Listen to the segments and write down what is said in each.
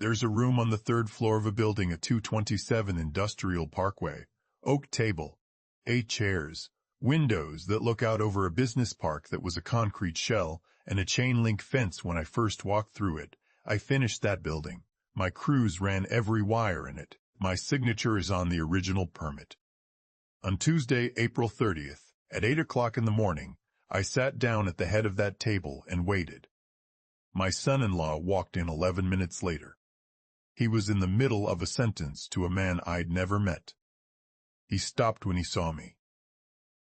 There's a room on the third floor of a building at 227 Industrial Parkway. Oak table, 8 chairs, windows that look out over a business park that was a concrete shell, and a chain-link fence when I first walked through it. I finished that building. My crews ran every wire in it. My signature is on the original permit. On Tuesday, April 30th, at 8 o'clock in the morning, I sat down at the head of that table and waited. My son-in-law walked in 11 minutes later. He was in the middle of a sentence to a man I'd never met. He stopped when he saw me.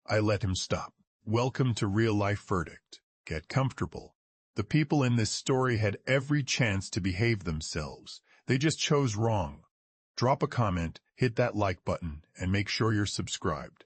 I let him stop. Welcome to real-life verdict. Get comfortable. The people in this story had every chance to behave themselves. They just chose wrong. Drop a comment, hit that like button, and make sure you're subscribed.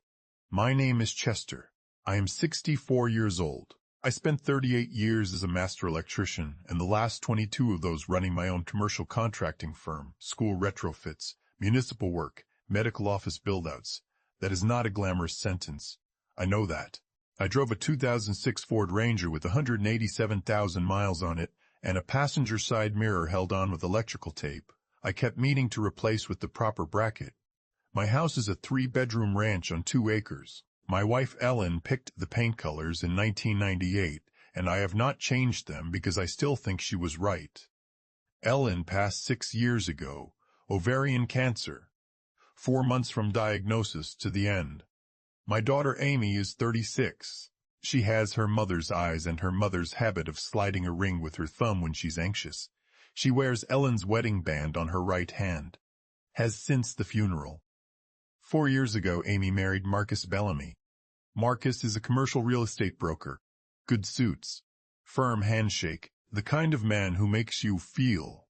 My name is Chester. I am 64 years old. I spent 38 years as a master electrician, and the last 22 of those running my own commercial contracting firm, school retrofits, municipal work, medical office build-outs. That is not a glamorous sentence. I know that. I drove a 2006 Ford Ranger with 187,000 miles on it, and a passenger side mirror held on with electrical tape. I kept meaning to replace with the proper bracket. My house is a 3-bedroom ranch on 2 acres. My wife Ellen picked the paint colors in 1998, and I have not changed them because I still think she was right. Ellen passed 6 years ago, ovarian cancer. 4 months from diagnosis to the end. My daughter Amy is 36. She has her mother's eyes and her mother's habit of sliding a ring with her thumb when she's anxious. She wears Ellen's wedding band on her right hand. Has since the funeral. 4 years ago, Amy married Marcus Bellamy. Marcus is a commercial real estate broker. Good suits. Firm handshake. The kind of man who makes you feel,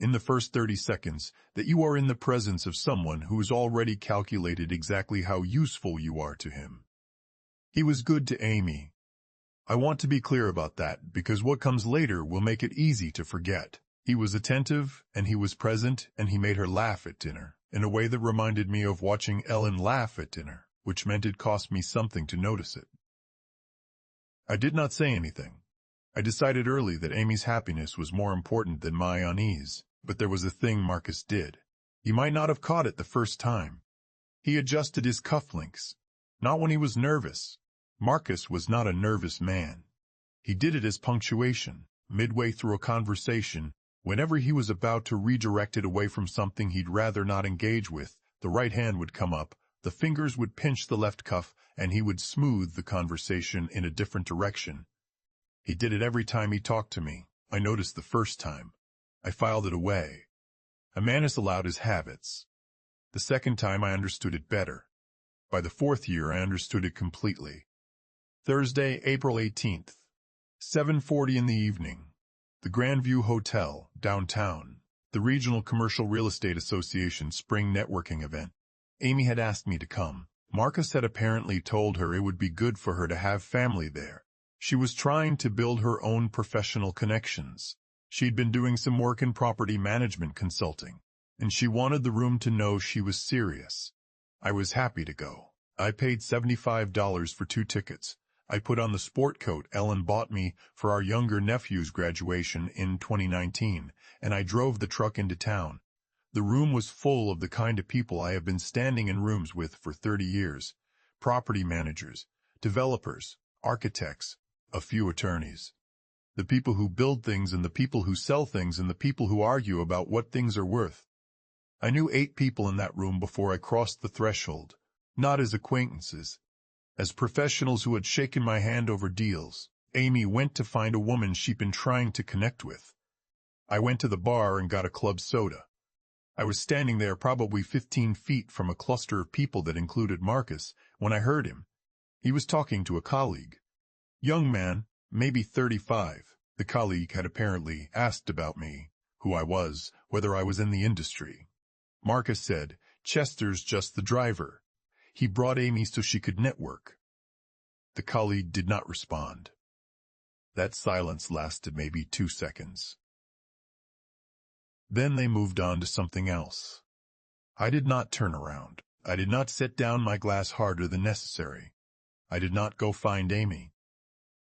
in the first 30 seconds, that you are in the presence of someone who has already calculated exactly how useful you are to him. He was good to Amy. I want to be clear about that because what comes later will make it easy to forget. He was attentive, and he was present, and he made her laugh at dinner, in a way that reminded me of watching Ellen laugh at dinner, which meant it cost me something to notice it. I did not say anything. I decided early that Amy's happiness was more important than my unease, but there was a thing Marcus did. He might not have caught it the first time. He adjusted his cufflinks. Not when he was nervous. Marcus was not a nervous man. He did it as punctuation, midway through a conversation. Whenever he was about to redirect it away from something he'd rather not engage with, the right hand would come up, the fingers would pinch the left cuff, and he would smooth the conversation in a different direction. He did it every time he talked to me. I noticed the first time. I filed it away. A man is allowed his habits. The second time I understood it better. By the 4th year I understood it completely. Thursday, April 18th, 7:40 in the evening. The Grandview Hotel, downtown. The Regional Commercial Real Estate Association spring networking event. Amy had asked me to come. Marcus had apparently told her it would be good for her to have family there. She was trying to build her own professional connections. She'd been doing some work in property management consulting, and she wanted the room to know she was serious. I was happy to go. I paid $75 for 2 tickets. I put on the sport coat Ellen bought me for our younger nephew's graduation in 2019, and I drove the truck into town. The room was full of the kind of people I have been standing in rooms with for 30 years. Property managers, developers, architects, a few attorneys. The people who build things and the people who sell things and the people who argue about what things are worth. I knew 8 people in that room before I crossed the threshold, not as acquaintances, as professionals who had shaken my hand over deals. Amy went to find a woman she'd been trying to connect with. I went to the bar and got a club soda. I was standing there probably 15 feet from a cluster of people that included Marcus when I heard him. He was talking to a colleague. Young man, maybe 35. The colleague had apparently asked about me, who I was, whether I was in the industry. Marcus said, "Chester's just the driver. He brought Amy so she could network." The colleague did not respond. That silence lasted maybe 2 seconds. Then they moved on to something else. I did not turn around. I did not set down my glass harder than necessary. I did not go find Amy.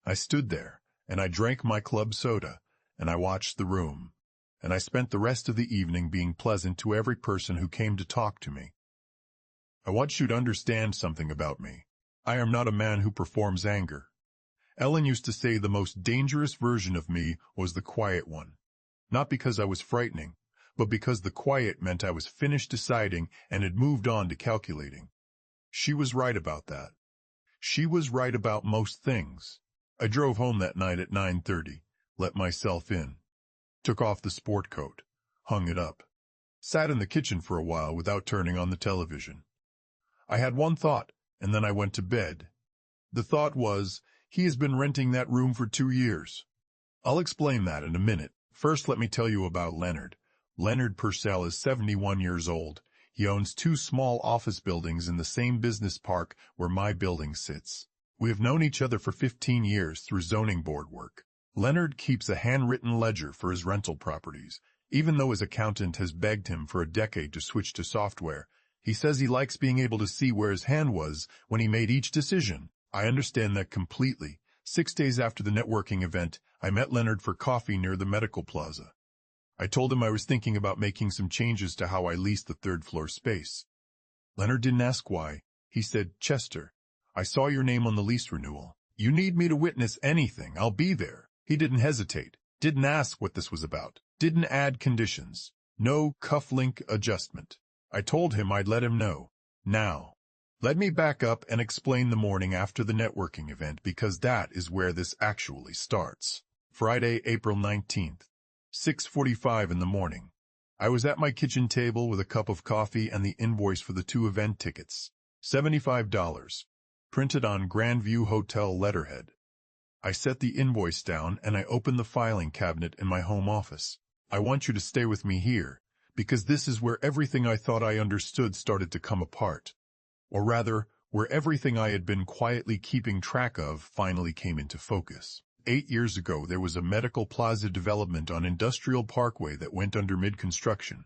I stood there, and I drank my club soda, and I watched the room. and I spent the rest of the evening being pleasant to every person who came to talk to me. I want you to understand something about me. I am not a man who performs anger. Ellen used to say the most dangerous version of me was the quiet one. Not because I was frightening, but because the quiet meant I was finished deciding and had moved on to calculating. She was right about that. She was right about most things. I drove home that night at 9:30, let myself in, took off the sport coat, hung it up, sat in the kitchen for a while without turning on the television. I had one thought, and then I went to bed. The thought was, he has been renting that room for 2 years. I'll explain that in a minute. First, let me tell you about Leonard. Leonard Purcell is 71 years old. He owns 2 small office buildings in the same business park where my building sits. We have known each other for 15 years through zoning board work. Leonard keeps a handwritten ledger for his rental properties, even though his accountant has begged him for a decade to switch to software. He says he likes being able to see where his hand was when he made each decision. I understand that completely. 6 days after the networking event, I met Leonard for coffee near the medical plaza. I told him I was thinking about making some changes to how I lease the third-floor space. Leonard didn't ask why. He said, "Chester, I saw your name on the lease renewal. You need me to witness anything, I'll be there." He didn't hesitate, didn't ask what this was about, didn't add conditions. No cufflink adjustment. I told him I'd let him know. Now, let me back up and explain the morning after the networking event because that is where this actually starts. Friday, April 19th, 6:45 in the morning. I was at my kitchen table with a cup of coffee and the invoice for the 2 event tickets. $75, printed on Grandview Hotel letterhead. I set the invoice down and I opened the filing cabinet in my home office. I want you to stay with me here, because this is where everything I thought I understood started to come apart. Or rather, where everything I had been quietly keeping track of finally came into focus. 8 years ago, there was a medical plaza development on Industrial Parkway that went under mid-construction.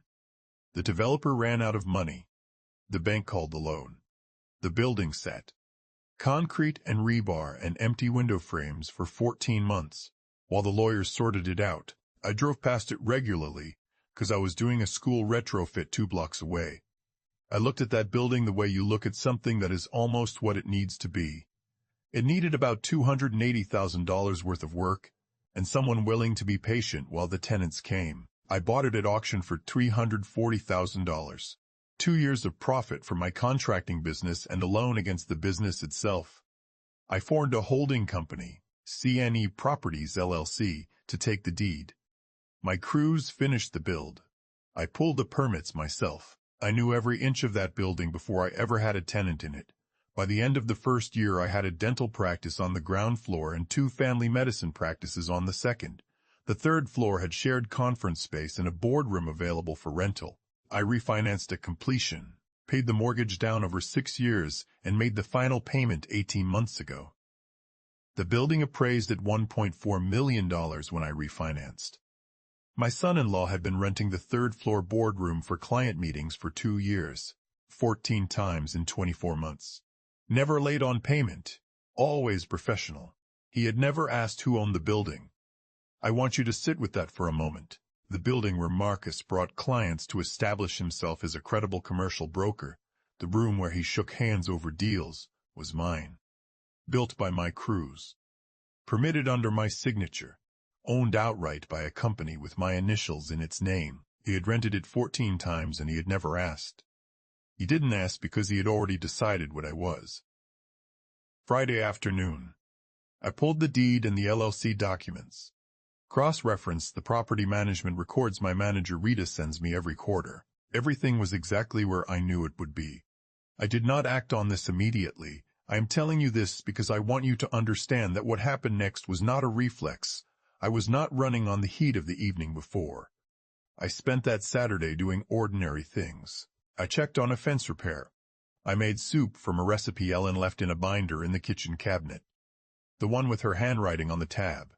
The developer ran out of money. The bank called the loan. The building sat. Concrete and rebar and empty window frames for 14 months. While the lawyers sorted it out, I drove past it regularly, because I was doing a school retrofit 2 blocks away. I looked at that building the way you look at something that is almost what it needs to be. It needed about $280,000 worth of work, and someone willing to be patient while the tenants came. I bought it at auction for $340,000. 2 years of profit from my contracting business and a loan against the business itself. I formed a holding company, CNE Properties LLC, to take the deed. My crews finished the build. I pulled the permits myself. I knew every inch of that building before I ever had a tenant in it. By the end of the first year, I had a dental practice on the ground floor and 2 family medicine practices on the second. The third floor had shared conference space and a boardroom available for rental. I refinanced at completion, paid the mortgage down over 6 years, and made the final payment 18 months ago. The building appraised at $1.4 million when I refinanced. My son-in-law had been renting the third-floor boardroom for client meetings for 2 years, 14 times in 24 months. Never late on payment, always professional. He had never asked who owned the building. I want you to sit with that for a moment. The building where Marcus brought clients to establish himself as a credible commercial broker, the room where he shook hands over deals, was mine. Built by my crews. Permitted under my signature. Owned outright by a company with my initials in its name. He had rented it 14 times and he had never asked. He didn't ask because he had already decided what I was. Friday afternoon. I pulled the deed and the LLC documents. Cross-referenced the property management records my manager Rita sends me every quarter. Everything was exactly where I knew it would be. I did not act on this immediately. I am telling you this because I want you to understand that what happened next was not a reflex. I was not running on the heat of the evening before. I spent that Saturday doing ordinary things. I checked on a fence repair. I made soup from a recipe Ellen left in a binder in the kitchen cabinet. The one with her handwriting on the tab.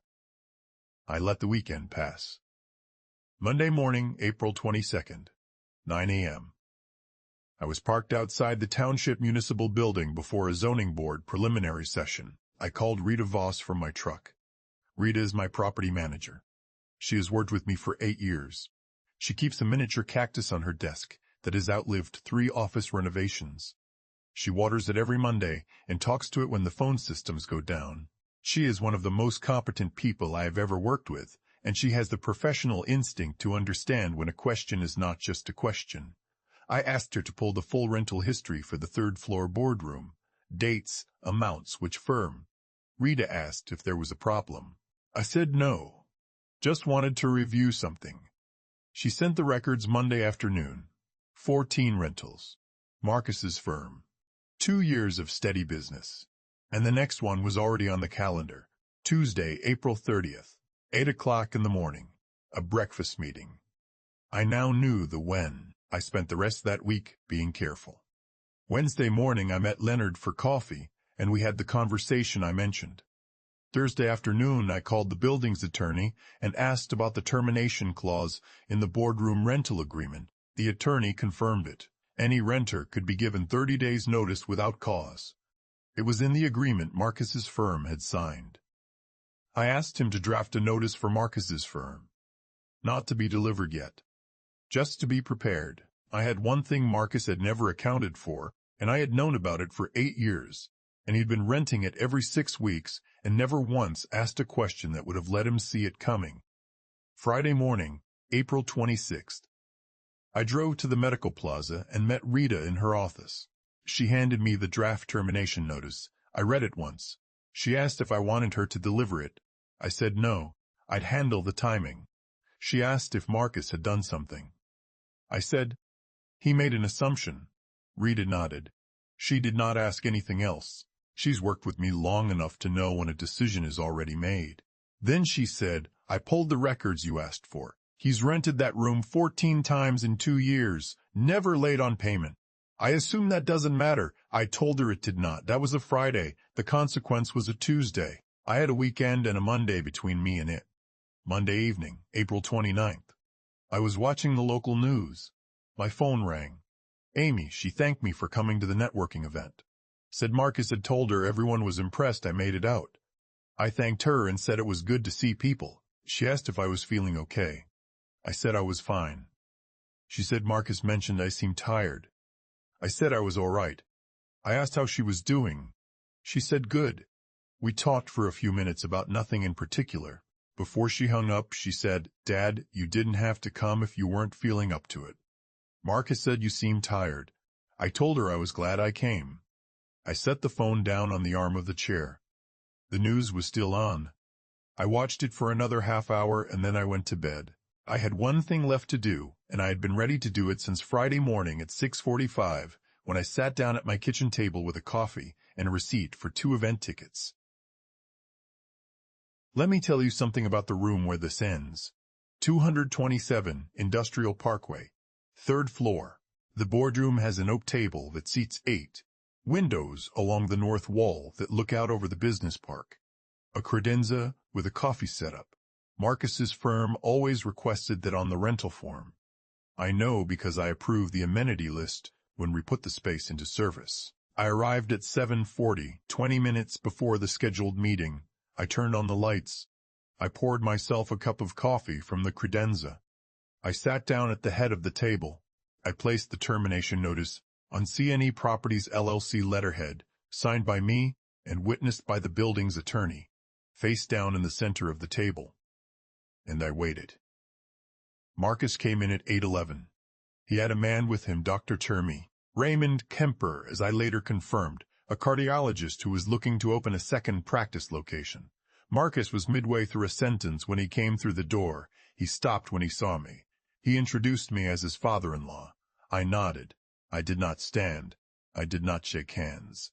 I let the weekend pass. Monday morning, April 22nd, 9 a.m. I was parked outside the Township Municipal Building before a zoning board preliminary session. I called Rita Voss from my truck. Rita is my property manager. She has worked with me for 8 years. She keeps a miniature cactus on her desk that has outlived 3 office renovations. She waters it every Monday and talks to it when the phone systems go down. She is one of the most competent people I have ever worked with, and she has the professional instinct to understand when a question is not just a question. I asked her to pull the full rental history for the 3rd floor boardroom. Dates, amounts, which firm. Rita asked if there was a problem. I said no. Just wanted to review something. She sent the records Monday afternoon. 14 rentals. Marcus's firm. 2 years of steady business. And the next one was already on the calendar. Tuesday, April 30th, 8 o'clock in the morning. A breakfast meeting. I now knew the when. I spent the rest of that week being careful. Wednesday morning I met Leonard for coffee, and we had the conversation I mentioned. Thursday afternoon I called the building's attorney and asked about the termination clause in the boardroom rental agreement. The attorney confirmed it. Any renter could be given 30 days' notice without cause. It was in the agreement Marcus's firm had signed. I asked him to draft a notice for Marcus's firm. Not to be delivered yet. Just to be prepared. I had one thing Marcus had never accounted for, and I had known about it for 8 years, and he'd been renting it every 6 weeks and never once asked a question that would have let him see it coming. Friday morning, April 26th. I drove to the medical plaza and met Rita in her office. She handed me the draft termination notice. I read it once. She asked if I wanted her to deliver it. I said no, I'd handle the timing. She asked if Marcus had done something. I said, he made an assumption. Rita nodded. She did not ask anything else. She's worked with me long enough to know when a decision is already made. Then she said, I pulled the records you asked for. He's rented that room 14 times in 2 years, never late on payment. I assume that doesn't matter. I told her it did not. That was a Friday. The consequence was a Tuesday. I had a weekend and a Monday between me and it. Monday evening, April 29th. I was watching the local news. My phone rang. Amy, she thanked me for coming to the networking event. Said Marcus had told her everyone was impressed I made it out. I thanked her and said it was good to see people. She asked if I was feeling okay. I said I was fine. She said Marcus mentioned I seemed tired. I said I was all right. I asked how she was doing. She said good. We talked for a few minutes about nothing in particular. Before she hung up, she said, Dad, you didn't have to come if you weren't feeling up to it. Marcus said you seemed tired. I told her I was glad I came. I set the phone down on the arm of the chair. The news was still on. I watched it for another half hour and then I went to bed. I had one thing left to do, and I had been ready to do it since Friday morning at 6:45 when I sat down at my kitchen table with a coffee and a receipt for 2 event tickets. Let me tell you something about the room where this ends. 227 Industrial Parkway, 3rd floor. The boardroom has an oak table that seats 8. Windows along the north wall that look out over the business park. A credenza with a coffee setup. Marcus's firm always requested that on the rental form. I know because I approved the amenity list when we put the space into service. I arrived at 7:40, 20 minutes before the scheduled meeting. I turned on the lights. I poured myself a cup of coffee from the credenza. I sat down at the head of the table. I placed the termination notice on CNE Properties LLC letterhead, signed by me and witnessed by the building's attorney, face down in the center of the table. And I waited. Marcus came in at 8:11. He had a man with him, Dr. Termy, Raymond Kemper, as I later confirmed, a cardiologist who was looking to open a second practice location. Marcus was midway through a sentence when he came through the door. He stopped when he saw me. He introduced me as his father-in-law. I nodded. I did not stand. I did not shake hands.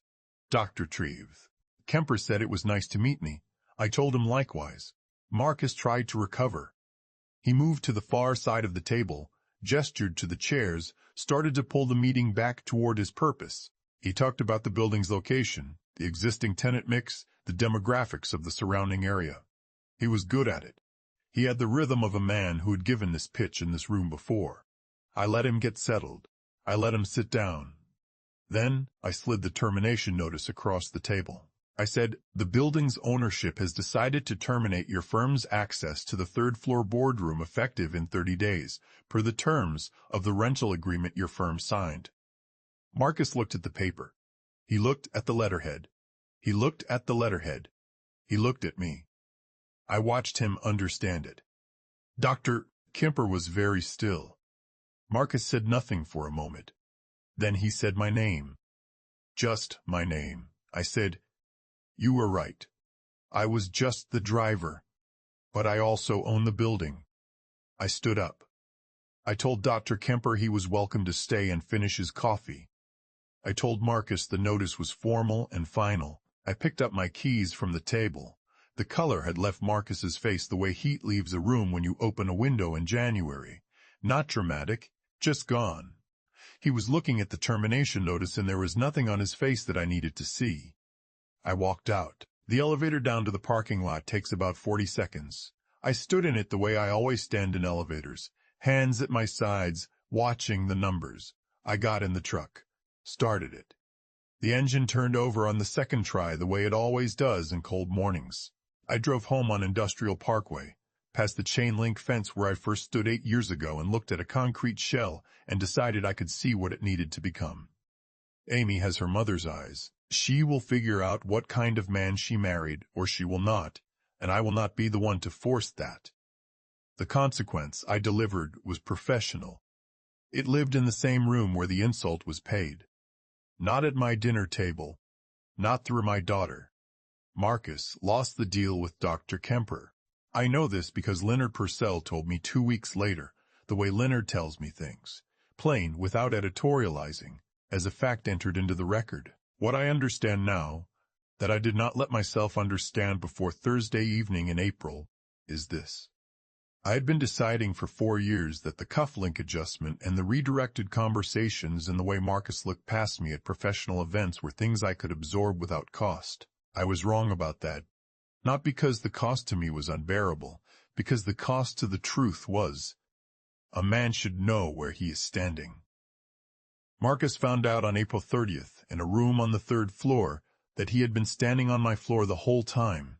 Dr. Treve. Kemper said it was nice to meet me. I told him likewise. Marcus tried to recover. He moved to the far side of the table, gestured to the chairs, started to pull the meeting back toward his purpose. He talked about the building's location, the existing tenant mix, the demographics of the surrounding area. He was good at it. He had the rhythm of a man who had given this pitch in this room before. I let him get settled. I let him sit down. Then I slid the termination notice across the table. I said, the building's ownership has decided to terminate your firm's access to the third-floor boardroom effective in 30 days, per the terms of the rental agreement your firm signed. Marcus looked at the paper. He looked at the letterhead. He looked at the letterhead. He looked at me. I watched him understand it. Dr. Kemper was very still. Marcus said nothing for a moment. Then he said my name. Just my name. I said, you were right. I was just the driver. But I also own the building. I stood up. I told Dr. Kemper he was welcome to stay and finish his coffee. I told Marcus the notice was formal and final. I picked up my keys from the table. The color had left Marcus's face the way heat leaves a room when you open a window in January. Not dramatic, just gone. He was looking at the termination notice and there was nothing on his face that I needed to see. I walked out. The elevator down to the parking lot takes about 40 seconds. I stood in it the way I always stand in elevators, hands at my sides, watching the numbers. I got in the truck, started it. The engine turned over on the second try the way it always does in cold mornings. I drove home on Industrial Parkway, past the chain-link fence where I first stood 8 years ago and looked at a concrete shell and decided I could see what it needed to become. Amy has her mother's eyes. She will figure out what kind of man she married, or she will not, and I will not be the one to force that. The consequence I delivered was professional. It lived in the same room where the insult was paid. Not at my dinner table, not through my daughter. Marcus lost the deal with Dr. Kemper. I know this because Leonard Purcell told me 2 weeks later, the way Leonard tells me things, plain, without editorializing, as a fact entered into the record. What I understand now, that I did not let myself understand before Thursday evening in April, is this. I had been deciding for 4 years that the cufflink adjustment and the redirected conversations and the way Marcus looked past me at professional events were things I could absorb without cost. I was wrong about that. Not because the cost to me was unbearable, because the cost to the truth was, a man should know where he is standing. Marcus found out on April 30th, in a room on the 3rd floor, that he had been standing on my floor the whole time.